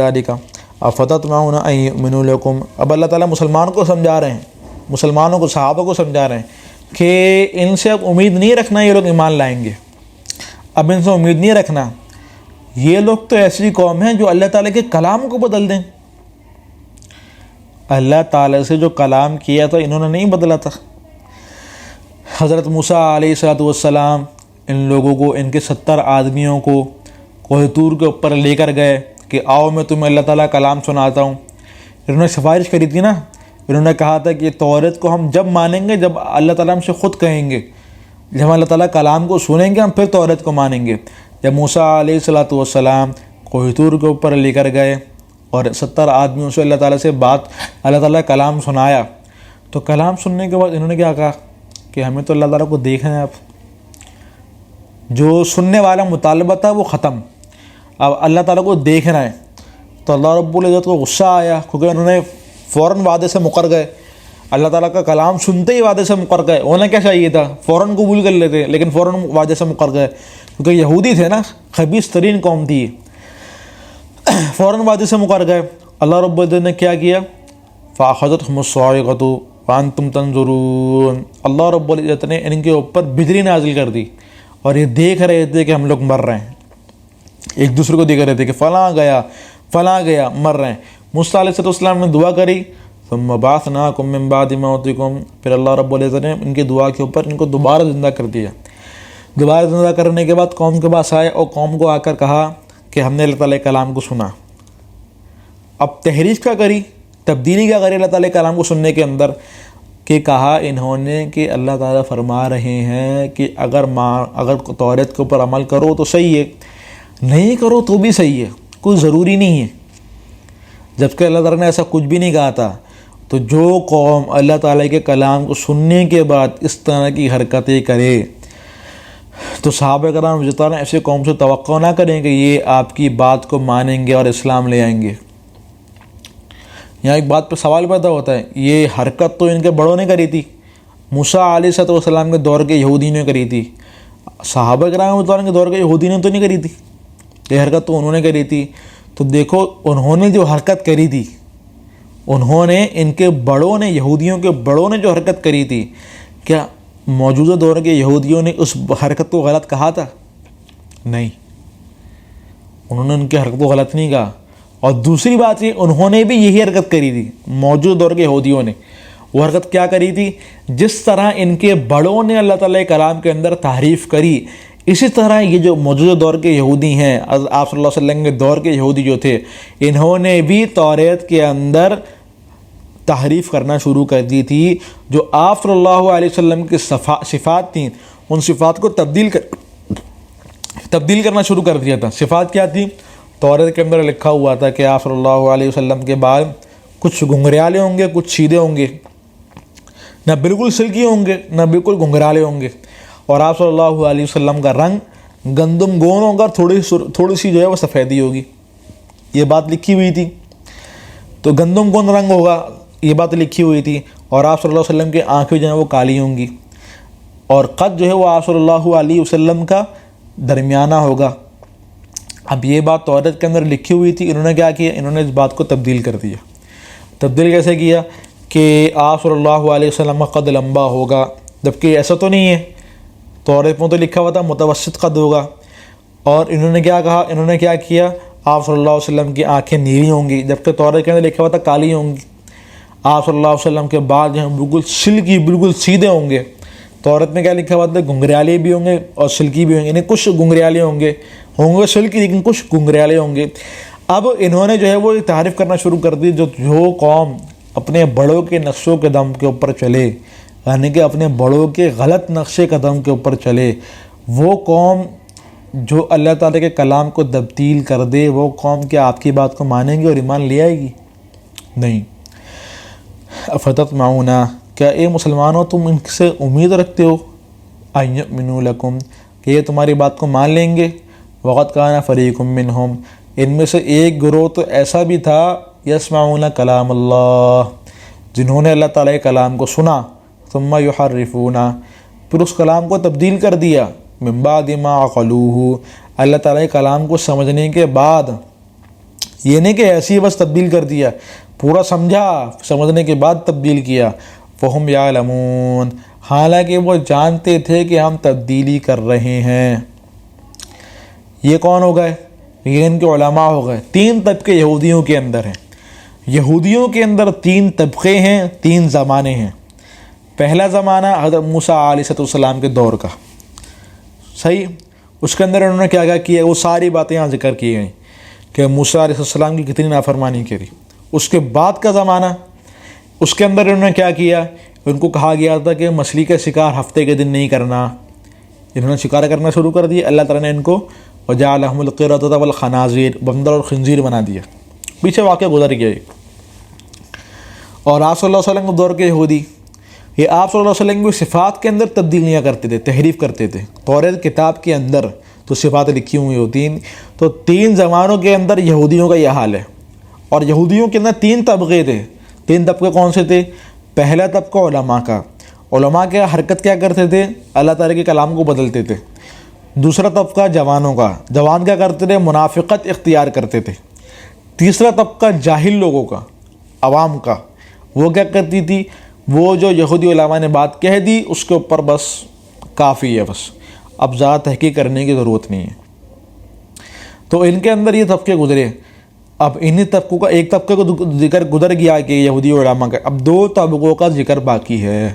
ذالک افتطمعون ان یؤمنوا لکم. اب اللہ تعالیٰ مسلمان کو سمجھا رہے ہیں، مسلمانوں کو، صحابہ کو سمجھا رہے ہیں کہ ان سے اب امید نہیں رکھنا یہ لوگ ایمان لائیں گے. اب ان سے امید نہیں رکھنا، یہ لوگ تو ایسی قوم ہیں جو اللہ تعالیٰ کے کلام کو بدل دیں. اللہ تعالیٰ سے جو کلام کیا تھا انہوں نے نہیں بدلا تھا. حضرت موسیٰ علیہ السلام ان لوگوں کو، ان کے 70 آدمیوں کو کوہ طور کے اوپر لے کر گئے کہ آؤ میں تمہیں اللہ تعالیٰ کا کلام سناتا ہوں. انہوں نے سفارش کری تھی نا، انہوں نے کہا تھا کہ توریت کو ہم جب مانیں گے جب اللہ تعالیٰ ہم سے خود کہیں گے، جب ہم اللہ تعالیٰ کلام کو سنیں گے ہم پھر توریت کو مانیں گے. جب موسیٰ علیہ السلام کوہ طور کے اوپر لے کر گئے اور 70 آدمیوں سے اللہ تعالیٰ سے اللہ تعالیٰ کلام سنایا، تو کلام سننے کے بعد انہوں نے کیا کہا کہ ہمیں تو اللہ تعالیٰ کو دیکھنا ہے. اب جو سننے والا مطالبہ تھا وہ ختم، اب اللہ تعالیٰ کو دیکھنا ہے. تو اللہ رب العزت کو غصہ آیا کیونکہ انہوں نے فوراً وعدے سے مکر گئے. اللہ تعالیٰ کا کلام سنتے ہی وعدے سے مکر گئے. انہیں کیا چاہیے تھا؟ فوراً قبول کر لیتے، لیکن فوراً وعدے سے مکر گئے کیونکہ یہودی تھے نا، خبیث ترین قوم تھی. فوراً وعدے سے مکر گئے. اللہ رب العزت نے کیا کیا؟ فَأَخَذَتْهُمُ الصَّاعِقَةُ وَأَنْتُمْ تَنظُرُونَ. اللہ رب العزت نے ان کے اوپر بجلی نازل کر دی اور یہ دیکھ رہے تھے کہ ہم لوگ مر رہے ہیں. ایک دوسرے کو دیکھ رہے تھے کہ فلاں گیا مر رہے ہیں. موسیٰ علیہ السلام نے دعا کری، ثم بعثناکم من بعد موتکم. پھر اللہ رب العزت نے ان کی دعا کے اوپر ان کو دوبارہ زندہ کر دیا. دوبارہ زندہ کرنے کے بعد قوم کے پاس آئے اور قوم کو آ کر کہا کہ ہم نے اللہ تعالیٰ کے کلام کو سنا. اب تحریف کیا کری، تبدیلی کیا کری اللہ تعالیٰ کے کلام کو سننے کے اندر، کہ کہا انہوں نے کہ اللہ تعالیٰ فرما رہے ہیں کہ اگر توریت کے اوپر عمل کرو تو صحیح ہے، نہیں کرو تو بھی صحیح ہے، کوئی ضروری نہیں ہے. جبکہ اللہ تعالیٰ نے ایسا کچھ بھی نہیں کہا تھا. تو جو قوم اللہ تعالیٰ کے کلام کو سننے کے بعد اس طرح کی حرکتیں کرے تو صحابہ کرام رضی اللہ عنہ ایسے قوم سے توقع نہ کریں کہ یہ آپ کی بات کو مانیں گے اور اسلام لے آئیں گے. یہاں ایک بات پہ سوال پیدا ہوتا ہے، یہ حرکت تو ان کے بڑوں نے کری تھی، موسیٰ علیہ السلام کے دور کے یہودی نے کری تھی. صحابہ کرام رضی اللہ عنہ کے دور کے یہودی نے تو نہیں کری تھی، یہ حرکت تو انہوں نے کری تھی. تو دیکھو انہوں نے جو حرکت کری تھی، انہوں نے، ان کے بڑوں نے، یہودیوں کے بڑوں نے جو حرکت کری تھی، کیا موجودہ دور کے یہودیوں نے اس حرکت کو غلط کہا تھا؟ نہیں، انہوں نے ان کی حرکت کو غلط نہیں کہا. اور دوسری بات یہ، انہوں نے بھی یہی حرکت کری تھی. موجودہ دور کے یہودیوں نے وہ حرکت کیا کری تھی؟ جس طرح ان کے بڑوں نے اللہ تعالیٰ کے کلام کے اندر تحریف کری، اسی طرح یہ جو موجودہ دور کے یہودی ہیں، آپ صلی اللہ علیہ وسلم کے دور کے یہودی جو تھے، انہوں نے بھی توریت کے اندر تحریف کرنا شروع کر دی تھی. جو آپ صلی اللہ علیہ وسلم کی صفات تھیں، ان صفات کو تبدیل کرنا شروع کر دیا تھا. صفات کیا تھی؟ توریت کے اندر لکھا ہوا تھا کہ آپ صلی اللہ علیہ وسلم کے بعد کچھ گھنگریالے ہوں گے، کچھ سیدھے ہوں گے، نہ بالکل سلکی ہوں گے نہ بالکل گھنگریالے ہوں گے. اور آپ صلی اللہ علیہ وسلم کا رنگ گندم گون ہوگا، تھوڑی سی جو ہے وہ سفیدی ہوگی. یہ بات لکھی ہوئی تھی. تو گندم گون رنگ ہوگا، یہ بات لکھی ہوئی تھی. اور آپ صلی اللہ علیہ وسلم کی آنکھیں جو ہیں وہ کالی ہوں گی. اور قد جو ہے وہ آپ صلی اللہ علیہ وسلم کا درمیانہ ہوگا. اب یہ بات توریت کے اندر لکھی ہوئی تھی، انہوں نے کیا کیا؟ انہوں نے اس بات کو تبدیل کر دیا. تبدیل کیسے کیا؟ کہ آپ صلی اللہ علیہ وسلم کا قد لمبا ہوگا، جبکہ ایسا تو نہیں ہے. توریت میں تو لکھا ہوا تھا متوسط قد ہوگا. اور انہوں نے کیا کہا؟ انہوں نے کیا کیا؟ آپ صلی اللہ علیہ وسلم کی آنکھیں نیلی ہوں گی، جبکہ توریت کے اندر لکھا ہوا تھا کالی ہوں گی. آپ صلی اللہ علیہ وسلم کے بال جو ہیں بالکل سلکی، بالکل سیدھے ہوں گے. توریت میں کیا لکھا ہوا تھا؟ گھنگریالے بھی ہوں گے اور سلکی بھی ہوں گے، یعنی کچھ گھنگریالے ہوں گے سلکی، لیکن کچھ گھنگریالے ہوں گے. اب انہوں نے جو ہے وہ تعریف کرنا شروع کر دی. جو قوم اپنے بڑوں کے نقش و قدم کے اوپر چلے، یعنی کہ اپنے بڑوں کے غلط نقش قدم کے اوپر چلے، وہ قوم جو اللہ تعالیٰ کے کلام کو تبدیل کر دے، وہ قوم کیا آپ کی بات کو مانیں گی اور ایمان لے آئے گی؟ نہیں. افتطمعون، کیا اے مسلمانوں تم ان سے امید رکھتے ہو ان یؤمنوا لکم کہ یہ تمہاری بات کو مان لیں گے؟ وقد کان فریق منہم، ان میں سے ایک گروہ تو ایسا بھی تھا، یسمعون کلام اللہ، جنہوں نے اللہ تعالیٰ کے کلام کو سنا، ثم یحرفون، پھر اس کلام کو تبدیل کر دیا، من بعد ما عقلوہ، اللہ تعالیٰ کے کلام کو سمجھنے کے بعد یہ نہیں کہ ایسی بس تبدیل کر دیا، پورا سمجھا، سمجھنے کے بعد تبدیل کیا۔ فہم یعلمون، حالانکہ وہ جانتے تھے کہ ہم تبدیلی کر رہے ہیں۔ یہ کون ہو گئے؟ یہ ان کے علماء ہو گئے۔ 3 طبقے یہودیوں کے اندر ہیں۔ یہودیوں کے اندر 3 طبقے ہیں، 3 زمانے ہیں۔ پہلا زمانہ حضرت موسیٰ علیہ السلام کے دور کا، صحیح، اس کے اندر انہوں نے کیا کیا، وہ ساری باتیں یہاں ذکر کی گئیں کہ موسیٰ علیہ السلام کی کتنی نافرمانی کری۔ اس کے بعد کا زمانہ، اس کے اندر انہوں نے کیا کیا، ان کو کہا گیا تھا کہ مچھلی کا شکار ہفتے کے دن نہیں کرنا، انہوں نے شکار کرنا شروع کر دیا۔ اللہ تعالیٰ نے ان کو وَجَعَلَهُمُ الْقِرَدَةَ وَالْخَنَازِيرَ، بندر اور خنزیر بنا دیا۔ پیچھے واقعہ گزر گیا۔ اور آپ صلی اللہ علیہ وسلم کے دور کے یہودی، یہ آپ صلی اللہ علیہ وسلم کی صفات کے اندر تبدیلیاں کرتے تھے، تحریف کرتے تھے۔ توریت کتاب کے اندر تو صفات لکھی ہوئی ہوتی ہیں، تو 3 زمانوں کے اندر یہودیوں کا یہ حال ہے۔ اور یہودیوں کے اندر 3 طبقے تھے۔ 3 طبقے کون سے تھے؟ پہلا طبقہ علماء کا، علماء کیا حرکت کیا کرتے تھے؟ اللہ تعالیٰ کے کلام کو بدلتے تھے۔ دوسرا طبقہ جوانوں کا، جوان کیا کرتے تھے؟ منافقت اختیار کرتے تھے۔ تیسرا طبقہ جاہل لوگوں کا، عوام کا، وہ کیا کرتی تھی؟ وہ جو یہودی علماء نے بات کہہ دی اس کے اوپر بس کافی ہے، بس اب زیادہ تحقیق کرنے کی ضرورت نہیں ہے۔ تو ان کے اندر یہ طبقے گزرے۔ اب انہی طبقوں کا ایک طبقے کو ذکر گزر گیا کہ یہودی علماء کا، اب 2 طبقوں کا ذکر باقی ہے۔